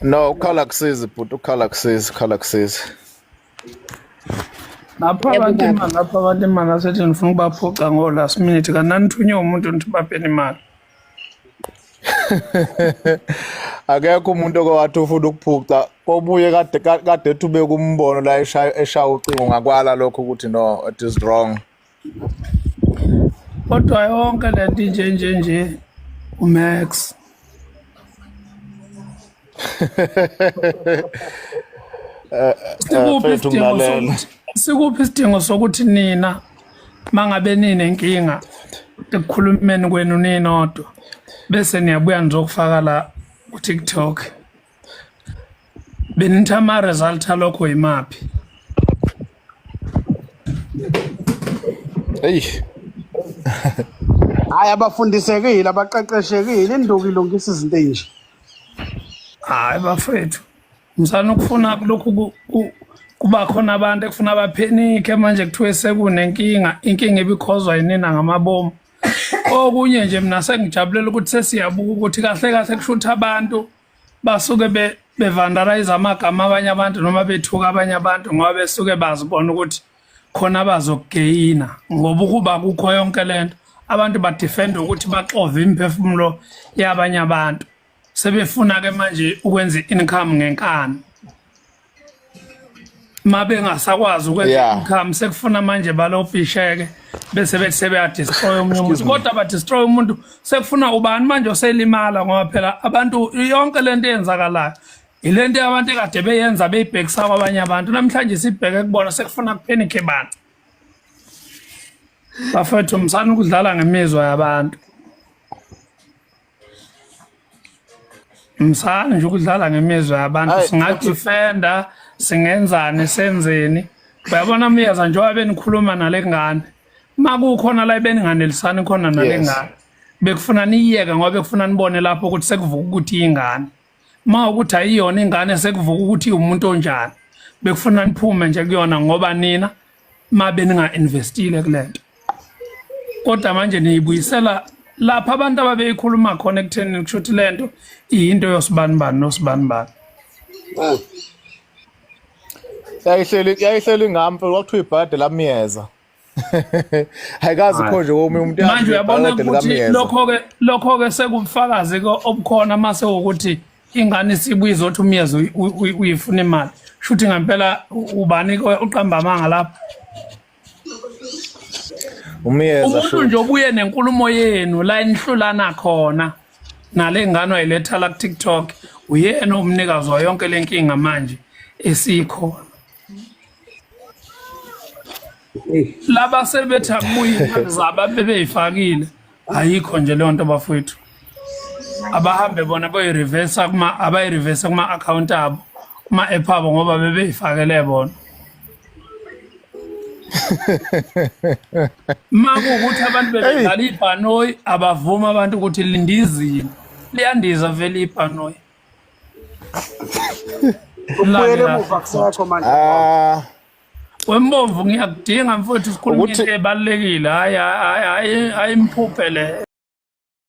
No, ukhala kusizi bhuti, ukhala kusizi. Lapha abantu imali asethi nifuna ukubaphuca ngo-last minute kanti nanithunywe umuntu nithi bapheni imali. Akekho umuntu owathi ufuna ukuphuca. Kobuye kade ethi ube kumbono la eshaya ucingo ngakwala lokho ukuthi no, it is wrong. Kodwa yonke le nto nje uMax sikuphi isidingo sokuthi nina mangabe ninenkinga ekukhulumeni kwenu ninodwa bese niyabuya nizokufaka la ku-TikTok benithi ama-result alokho yimaphi? Eyi. Hayi abafundisekile abaqeqeshekile induku ilungisa izinto enje. Hayi bafethu msana ukufuna lokhu kuba khona abantu ekufuna baphenike manje kuthiwe sekunenkinga inkinga ebikhozwa yinina ngamabomu. Okunye nje mina sengijabulela ukuthi sesiyabuka ukuthi kahle kahle kushutha abantu basuke bevandalize amagama abanye abantu noma bethuka abanye abantu ngoba besuke bazibona ukuthi khona bazogeyina ngoba ukuba kukho yonke lento abantu badefend ukuthi baxove imiphefumulo yabanye abantu sebefuna ke manje ukwenza income ngenkani mabe ngasakwazi ukwenza income sekufuna manje balofisheke bese bethi sebeyadestroy umuntu umuntu kodwa badestroy umuntu sekufuna ubani manje oselimala ngoba phela abantu yonke lento eyenzakalayo ilento abantu ekade beyenza beyibhekisa kwabanye abantu namhlanje sibheke kubona sekufuna kuphenike abantu bafethu msana ukudlala ngemizwa yabantu msana nje ukudlala ngemizwa yabantu singadefenda singenzani senzeni bayabona miyeza njengoba benikhuluma nale ngane makukhona la beninganelisani khona nale ngane bekufuna niyeke ngoba bekufuna nibone lapho ukuthi sekuvuka ukuthi ingane ma ukuthi ayiyona ingane sekuvuka ukuthi umuntu onjani bekufuna niphume nje kuyona ngoba nina mabe ninga-investile kulento kodwa manje niyibuyisela lapha abantu ababeyikhuluma khona ekutheni kushuthi lento iyinto yosibanibani nosibanibani. Yayihleli ngampe kwakuthiwa ibhade lamiyeza. Ayikazi khona nje omunye umuntu manje uyabona ukuthi lokho-ke sekubufakazi obukhona mase ukuthi ingane isibuyiza othi umyeza uyifuna imali shuthi ngempela ubani uqamba amanga lapha umuntu nje obuye nenkulumo yenu la enihlulana khona nale ngane wayiletha la ku-TikTok uyena umnikazi wa yonke le nkinga manje esikhona laba sebethi akubuye imali zabo abebeyifakile ayikho nje leyo nto bafowethu abahambe bona abayi-reverse kuma-account abo kuma-app abo ngoba bebeyifakele bona makuwukuthi abantu bebedlala ibhanoyi abavuma abantu ukuthi lindizile liyandiza vele ibhanoyi ubuyele emuva kusekho manje wembomvu ngiyakudinga mfowethu sikhuluma into ebalulekile hayi imphuphe le